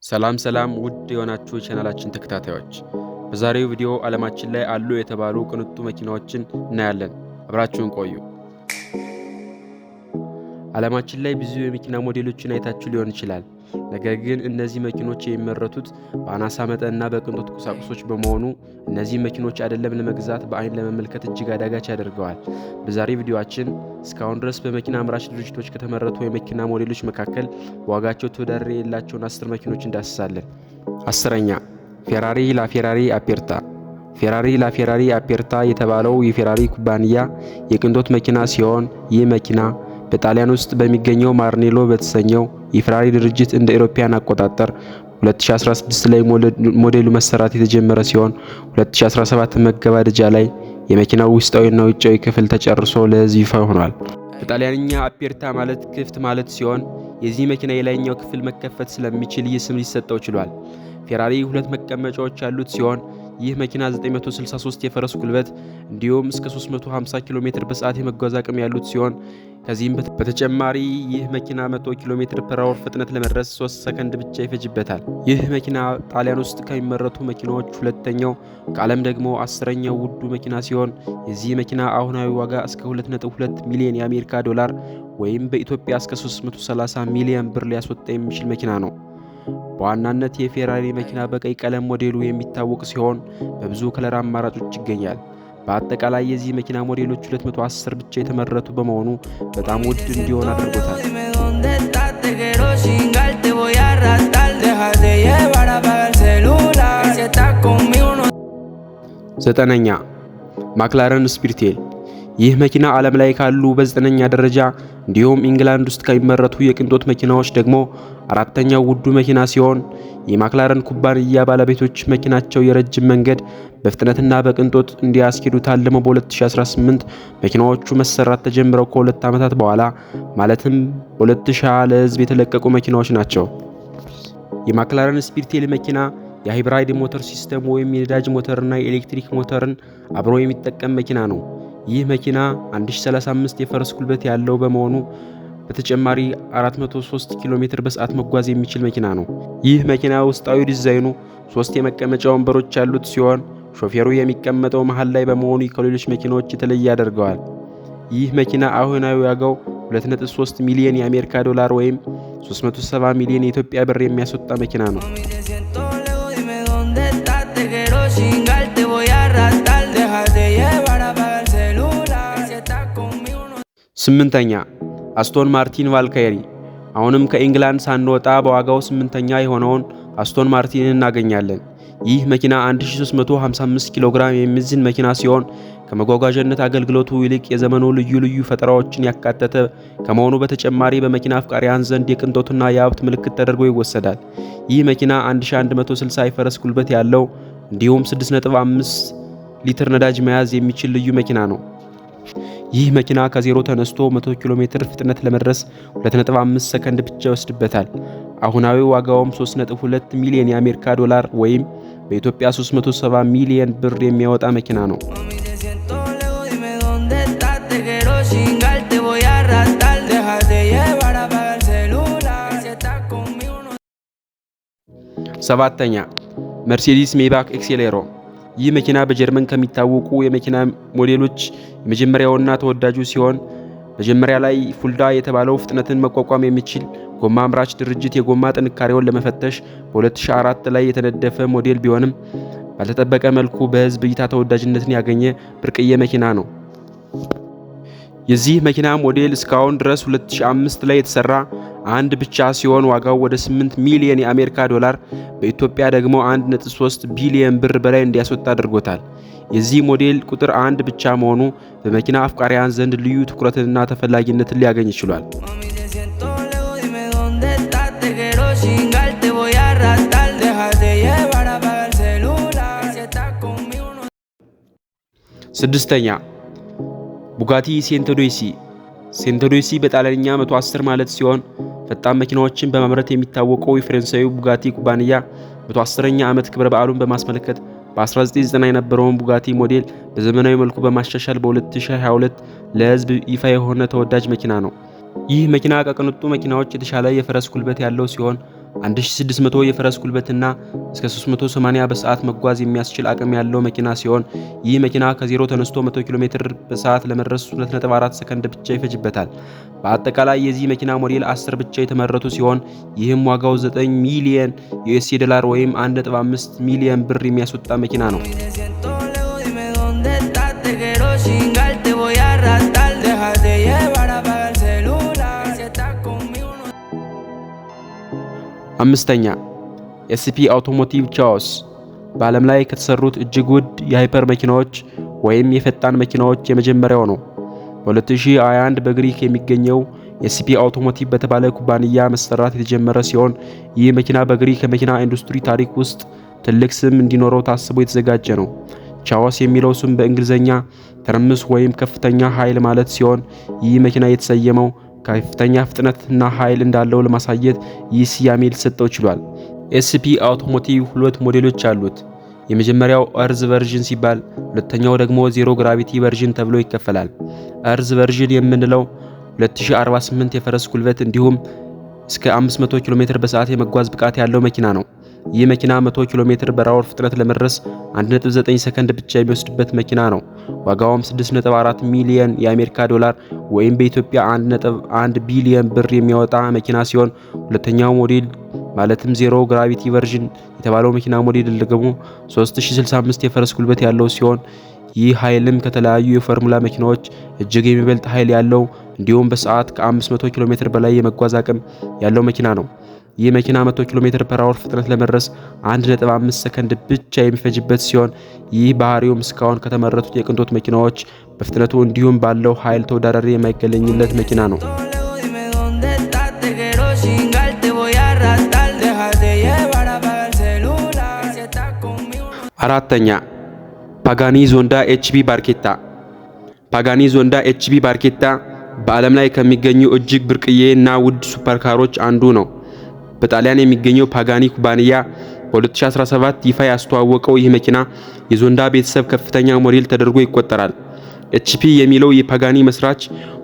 ሰላም ውድ የሆናችሁ የቻናላችን ተከታታዮች፣ በዛሬው ቪዲዮ ዓለማችን ላይ አሉ የተባሉ ቅንጡ መኪናዎችን እናያለን። አብራችሁን ቆዩ። ዓለማችን ላይ ብዙ የመኪና ሞዴሎችን አይታችሁ ሊሆን ይችላል። ነገር ግን እነዚህ መኪኖች የሚመረቱት በአናሳ መጠንና በቅንጦት ቁሳቁሶች በመሆኑ እነዚህ መኪኖች አይደለም ለመግዛት በአይን ለመመልከት እጅግ አዳጋች ያደርገዋል። በዛሬ ቪዲዮአችን እስካሁን ድረስ በመኪና አምራች ድርጅቶች ከተመረቱ የመኪና ሞዴሎች መካከል በዋጋቸው ተወዳዳሪ የሌላቸውን 10 መኪኖች እንዳስሳለን። 10ኛ ፌራሪ ላፌራሪ አፔርታ። ፌራሪ ላፌራሪ አፔርታ የተባለው የፌራሪ ኩባንያ የቅንጦት መኪና ሲሆን ይህ መኪና በጣሊያን ውስጥ በሚገኘው ማርኔሎ በተሰኘው የፌራሪ ድርጅት እንደ አውሮፓውያን አቆጣጠር 2016 ላይ ሞዴሉ መሰራት የተጀመረ ሲሆን 2017 መገባደጃ ላይ የመኪናው ውስጣዊና ውጫዊ ክፍል ተጨርሶ ለሕዝብ ይፋ ሆኗል። በጣሊያንኛ አፔርታ ማለት ክፍት ማለት ሲሆን የዚህ መኪና የላይኛው ክፍል መከፈት ስለሚችል ይህ ስም ሊሰጠው ችሏል። ፌራሪ 2 መቀመጫዎች ያሉት ሲሆን ይህ መኪና 963 የፈረስ ጉልበት እንዲሁም እስከ 350 ኪሎ ሜትር በሰዓት የመጓዝ አቅም ያሉት ሲሆን ከዚህም በተጨማሪ ይህ መኪና 100 ኪሎ ሜትር ፐር አወር ፍጥነት ለመድረስ 3 ሰከንድ ብቻ ይፈጅበታል። ይህ መኪና ጣሊያን ውስጥ ከሚመረቱ መኪናዎች ሁለተኛው ከዓለም ደግሞ 10ኛው ውዱ መኪና ሲሆን የዚህ መኪና አሁናዊ ዋጋ እስከ 2.2 ሚሊዮን የአሜሪካ ዶላር ወይም በኢትዮጵያ እስከ 330 ሚሊዮን ብር ሊያስወጣ የሚችል መኪና ነው። በዋናነት የፌራሪ መኪና በቀይ ቀለም ሞዴሉ የሚታወቅ ሲሆን በብዙ ከለር አማራጮች ይገኛል። በአጠቃላይ የዚህ መኪና ሞዴሎች 210 ብቻ የተመረቱ በመሆኑ በጣም ውድ እንዲሆን አድርጎታል። 9ኛ ማክላረን ስፒሪቴል። ይህ መኪና ዓለም ላይ ካሉ በ9ኛ ደረጃ እንዲሁም ኢንግላንድ ውስጥ ከሚመረቱ የቅንጦት መኪናዎች ደግሞ 4ኛው ውዱ መኪና ሲሆን የማክላረን ኩባንያ ባለቤቶች መኪናቸው የረጅም መንገድ በፍጥነትና በቅንጦት እንዲያስኬዱ ታልመው በ2018 መኪናዎቹ መሰራት ተጀምረው ከ2 ዓመታት በኋላ ማለትም በ2020 ለሕዝብ የተለቀቁ መኪናዎች ናቸው። የማክላረን ስፒሪቴል መኪና የሃይብራይድ ሞተር ሲስተም ወይም የነዳጅ ሞተርና የኤሌክትሪክ ሞተርን አብሮ የሚጠቀም መኪና ነው። ይህ መኪና 1035 የፈረስ ጉልበት ያለው በመሆኑ በተጨማሪ 403 ኪሎ ሜትር በሰዓት መጓዝ የሚችል መኪና ነው። ይህ መኪና ውስጣዊ ዲዛይኑ 3 የመቀመጫ ወንበሮች ያሉት ሲሆን ሾፌሩ የሚቀመጠው መሃል ላይ በመሆኑ ከሌሎች መኪናዎች የተለየ ያደርገዋል። ይህ መኪና አሁናዊ ዋጋው 2.3 ሚሊዮን የአሜሪካ ዶላር ወይም 370 ሚሊዮን የኢትዮጵያ ብር የሚያስወጣ መኪና ነው። 8ኛ አስቶን ማርቲን ቫልካይሪ። አሁንም ከኢንግላንድ ሳንወጣ በዋጋው 8ኛ የሆነውን አስቶን ማርቲን እናገኛለን። ይህ መኪና 1355 ኪሎ ግራም የሚመዝን መኪና ሲሆን ከመጓጓዣነት አገልግሎቱ ይልቅ የዘመኑ ልዩ ፈጠራዎችን ያካተተ ከመሆኑ በተጨማሪ በመኪና አፍቃሪያን ዘንድ የቅንጦትና የሀብት ምልክት ተደርጎ ይወሰዳል። ይህ መኪና 1160 የፈረስ ጉልበት ያለው እንዲሁም 6.5 ሊትር ነዳጅ መያዝ የሚችል ልዩ መኪና ነው። ይህ መኪና ከዜሮ ተነስቶ 100 ኪሎ ሜትር ፍጥነት ለመድረስ 2.5 ሰከንድ ብቻ ይወስድበታል። አሁናዊ ዋጋውም 3.2 ሚሊዮን የአሜሪካ ዶላር ወይም በኢትዮጵያ 370 ሚሊዮን ብር የሚያወጣ መኪና ነው። 7ኛ መርሴዲስ ሜባክ ኤክሴሌሮ። ይህ መኪና በጀርመን ከሚታወቁ የመኪና ሞዴሎች የመጀመሪያውና ተወዳጁ ሲሆን መጀመሪያ ላይ ፉልዳ የተባለው ፍጥነትን መቋቋም የሚችል ጎማ አምራች ድርጅት የጎማ ጥንካሬውን ለመፈተሽ በ2004 ላይ የተነደፈ ሞዴል ቢሆንም ባልተጠበቀ መልኩ በሕዝብ እይታ ተወዳጅነትን ያገኘ ብርቅዬ መኪና ነው። የዚህ መኪና ሞዴል እስካሁን ድረስ 2005 ላይ የተሰራ አንድ ብቻ ሲሆን ዋጋው ወደ 8 ሚሊዮን የአሜሪካ ዶላር በኢትዮጵያ ደግሞ 1.3 ቢሊዮን ብር በላይ እንዲያስወጣ አድርጎታል። የዚህ ሞዴል ቁጥር 1 ብቻ መሆኑ በመኪና አፍቃሪያን ዘንድ ልዩ ትኩረትንና ተፈላጊነትን ሊያገኝ ይችላል። 6ኛ ቡጋቲ ሴንቶዶሲ። ሴንቶዶሲ በጣሊያንኛ 110 ማለት ሲሆን ፈጣን መኪናዎችን በማምረት የሚታወቀው የፈረንሳዩ ቡጋቲ ኩባንያ 110ኛ ዓመት ክብረ በዓሉን በማስመልከት በ1990 የነበረውን ቡጋቲ ሞዴል በዘመናዊ መልኩ በማሻሻል በ2022 ለሕዝብ ይፋ የሆነ ተወዳጅ መኪና ነው። ይህ መኪና ከቅንጡ መኪናዎች የተሻለ የፈረስ ጉልበት ያለው ሲሆን 1600 የፈረስ ጉልበትና እስከ 380 በሰዓት መጓዝ የሚያስችል አቅም ያለው መኪና ሲሆን ይህ መኪና ከዜሮ ተነስቶ 100 ኪሎ ሜትር በሰዓት ለመድረስ 2.4 ሰከንድ ብቻ ይፈጅበታል። በአጠቃላይ የዚህ መኪና ሞዴል 10 ብቻ የተመረቱ ሲሆን ይህም ዋጋው 9 ሚሊዮን ዩኤስዲ ዶላር ወይም 1.5 ሚሊዮን ብር የሚያስወጣ መኪና ነው። አምስተኛ ኤስፒ አውቶሞቲቭ ቻዎስ በዓለም ላይ ከተሰሩት እጅግ ውድ የሃይፐር መኪናዎች ወይም የፈጣን መኪናዎች የመጀመሪያው ነው። በ2021 በግሪክ የሚገኘው ኤስፒ አውቶሞቲቭ በተባለ ኩባንያ መሰራት የተጀመረ ሲሆን ይህ መኪና በግሪክ የመኪና ኢንዱስትሪ ታሪክ ውስጥ ትልቅ ስም እንዲኖረው ታስቦ የተዘጋጀ ነው። ቻዎስ የሚለው ስም በእንግሊዝኛ ትርምስ ወይም ከፍተኛ ኃይል ማለት ሲሆን ይህ መኪና የተሰየመው ከፍተኛ ፍጥነትና ኃይል እንዳለው ለማሳየት ይህ ስያሜ ሊሰጠው ችሏል። ኤስፒ አውቶሞቲቭ ሁለት ሞዴሎች አሉት። የመጀመሪያው እርዝ ቨርዥን ሲባል ሁለተኛው ደግሞ ዜሮ ግራቪቲ ቨርዥን ተብሎ ይከፈላል። እርዝ ቨርዥን የምንለው 2048 የፈረስ ጉልበት እንዲሁም እስከ 500 ኪሎ ሜትር በሰዓት የመጓዝ ብቃት ያለው መኪና ነው። ይህ መኪና 100 ኪሎ ሜትር በአወር ፍጥነት ለመድረስ 1.9 ሰከንድ ብቻ የሚወስድበት መኪና ነው። ዋጋውም 6.4 ሚሊዮን የአሜሪካ ዶላር ወይም በኢትዮጵያ 1.1 ቢሊዮን ብር የሚያወጣ መኪና ሲሆን ሁለተኛው ሞዴል ማለትም ዜሮ ግራቪቲ ቨርዥን የተባለው መኪና ሞዴል ደግሞ 3065 የፈረስ ጉልበት ያለው ሲሆን ይህ ኃይልም ከተለያዩ የፎርሙላ መኪናዎች እጅግ የሚበልጥ ኃይል ያለው እንዲሁም በሰዓት ከ500 ኪሎ ሜትር በላይ የመጓዝ አቅም ያለው መኪና ነው። ይህ መኪና 100 ኪሎ ሜትር ፐር አወር ፍጥነት ለመድረስ 1.5 ሰከንድ ብቻ የሚፈጅበት ሲሆን ይህ ባህሪውም እስካሁን ከተመረቱት የቅንጦት መኪናዎች በፍጥነቱ እንዲሁም ባለው ኃይል ተወዳዳሪ የማይገለኝለት መኪና ነው። አራተኛ ፓጋኒ ዞንዳ ኤችቢ ባርኬታ። ፓጋኒ ዞንዳ ኤችቢ ባርኬታ በዓለም ላይ ከሚገኙ እጅግ ብርቅዬ እና ውድ ሱፐርካሮች አንዱ ነው። በጣሊያን የሚገኘው ፓጋኒ ኩባንያ በ2017 ይፋ ያስተዋወቀው ይህ መኪና የዞንዳ ቤተሰብ ከፍተኛ ሞዴል ተደርጎ ይቆጠራል። ኤችፒ የሚለው የፓጋኒ መስራች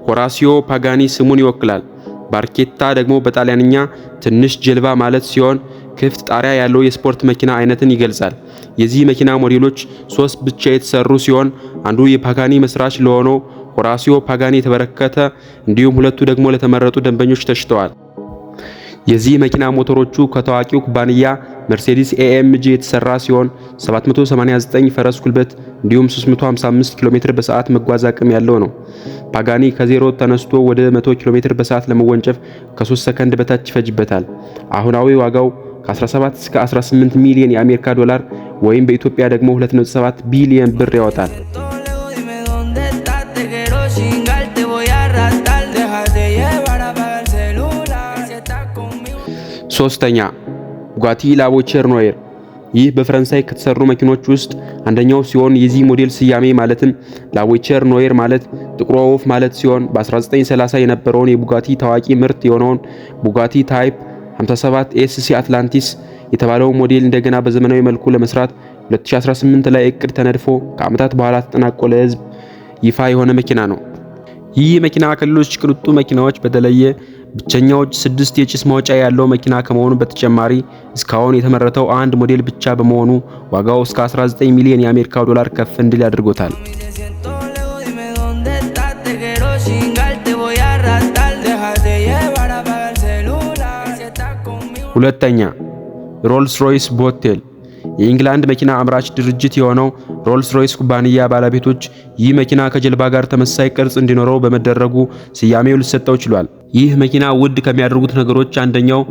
ሆራሲዮ ፓጋኒ ስሙን ይወክላል። ባርኬታ ደግሞ በጣሊያንኛ ትንሽ ጀልባ ማለት ሲሆን ክፍት ጣሪያ ያለው የስፖርት መኪና አይነትን ይገልጻል። የዚህ መኪና ሞዴሎች 3 ብቻ የተሰሩ ሲሆን አንዱ የፓጋኒ መስራች ለሆነው ሆራሲዮ ፓጋኒ የተበረከተ እንዲሁም ሁለቱ ደግሞ ለተመረጡ ደንበኞች ተሽጠዋል። የዚህ መኪና ሞተሮቹ ከታዋቂው ኩባንያ መርሴዲስ ኤኤምጂ የተሰራ ሲሆን 789 ፈረስ ጉልበት እንዲሁም 355 ኪሎ ሜትር በሰዓት መጓዝ አቅም ያለው ነው። ፓጋኒ ከዜሮ ተነስቶ ወደ 100 ኪሎ ሜትር በሰዓት ለመወንጨፍ ከ3 ሰከንድ በታች ይፈጅበታል። አሁናዊ ዋጋው ከ17 እስከ 18 ሚሊዮን የአሜሪካ ዶላር ወይም በኢትዮጵያ ደግሞ 2.7 ቢሊዮን ብር ያወጣል። ሶስተኛ ቡጋቲ ላቮቼር ኖየር። ይህ በፈረንሳይ ከተሰሩ መኪኖች ውስጥ አንደኛው ሲሆን የዚህ ሞዴል ስያሜ ማለትም ላቮቼር ኖየር ማለት ጥቁር ወፍ ማለት ሲሆን በ1930 የነበረውን የቡጋቲ ታዋቂ ምርት የሆነውን ቡጋቲ ታይፕ 57 ኤስሲ አትላንቲስ የተባለው ሞዴል እንደገና በዘመናዊ መልኩ ለመስራት 2018 ላይ እቅድ ተነድፎ ከዓመታት በኋላ ተጠናቆ ለሕዝብ ይፋ የሆነ መኪና ነው። ይህ መኪና ከሌሎች ቅንጡ መኪናዎች በተለየ ብቸኛው 6 የጭስ ማውጫ ያለው መኪና ከመሆኑ በተጨማሪ እስካሁን የተመረተው አንድ ሞዴል ብቻ በመሆኑ ዋጋው እስከ 19 ሚሊዮን የአሜሪካ ዶላር ከፍ እንዲል አድርጎታል። ሁለተኛ ሮልስ ሮይስ ቦቴል። የኢንግላንድ መኪና አምራች ድርጅት የሆነው ሮልስ ሮይስ ኩባንያ ባለቤቶች ይህ መኪና ከጀልባ ጋር ተመሳሳይ ቅርጽ እንዲኖረው በመደረጉ ስያሜው ሊሰጠው ችሏል። ይህ መኪና ውድ ከሚያደርጉት ነገሮች አንደኛው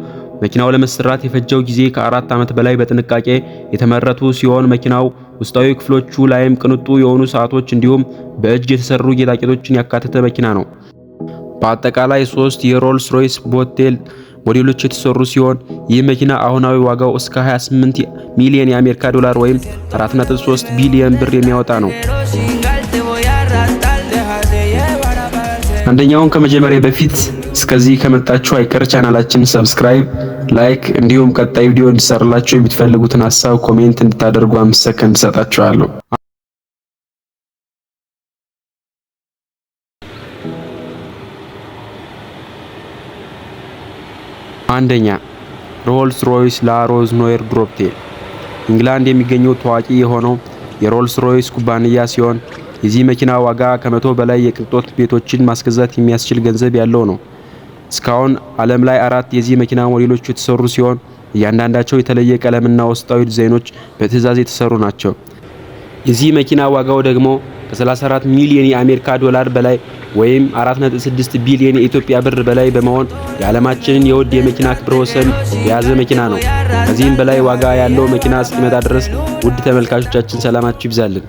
መኪናው ለመሰራት የፈጀው ጊዜ ከ4 ዓመት በላይ በጥንቃቄ የተመረቱ ሲሆን መኪናው ውስጣዊ ክፍሎቹ ላይም ቅንጡ የሆኑ ሰዓቶች እንዲሁም በእጅ የተሰሩ ጌጣጌጦችን ያካተተ መኪና ነው። በአጠቃላይ 3 የሮልስ ሮይስ ቦቴል ሞዴሎች የተሰሩ ሲሆን ይህ መኪና አሁናዊ ዋጋው እስከ 28 ሚሊዮን የአሜሪካ ዶላር ወይም 4.3 ቢሊዮን ብር የሚያወጣ ነው። አንደኛውን ከመጀመሪያ በፊት እስከዚህ ከመጣችሁ አይቀር ቻናላችን ሰብስክራይብ፣ ላይክ እንዲሁም ቀጣይ ቪዲዮ እንዲሰራላችሁ የምትፈልጉትን ሐሳብ ኮሜንት እንድታደርጉ 5 ሰከንድ ሰጣችኋለሁ። አንደኛ ሮልስ ሮይስ ላሮዝ ኖየር ግሮፕቴል ኢንግላንድ የሚገኘው ታዋቂ የሆነው የሮልስ ሮይስ ኩባንያ ሲሆን የዚህ መኪና ዋጋ ከ100 በላይ የቅንጦት ቤቶችን ማስገዛት የሚያስችል ገንዘብ ያለው ነው። እስካሁን ዓለም ላይ 4 የዚህ መኪና ሞዴሎች የተሰሩ ሲሆን እያንዳንዳቸው የተለየ ቀለምና ውስጣዊ ዲዛይኖች በትዕዛዝ የተሰሩ ናቸው። የዚህ መኪና ዋጋው ደግሞ ከ34 ሚሊዮን የአሜሪካ ዶላር በላይ ወይም 4.6 ቢሊዮን የኢትዮጵያ ብር በላይ በመሆን የዓለማችንን የውድ የመኪና ክብረ ወሰን የያዘ መኪና ነው። ከዚህም በላይ ዋጋ ያለው መኪና እስኪመጣ ድረስ ውድ ተመልካቾቻችን ሰላማችሁ ይብዛልን።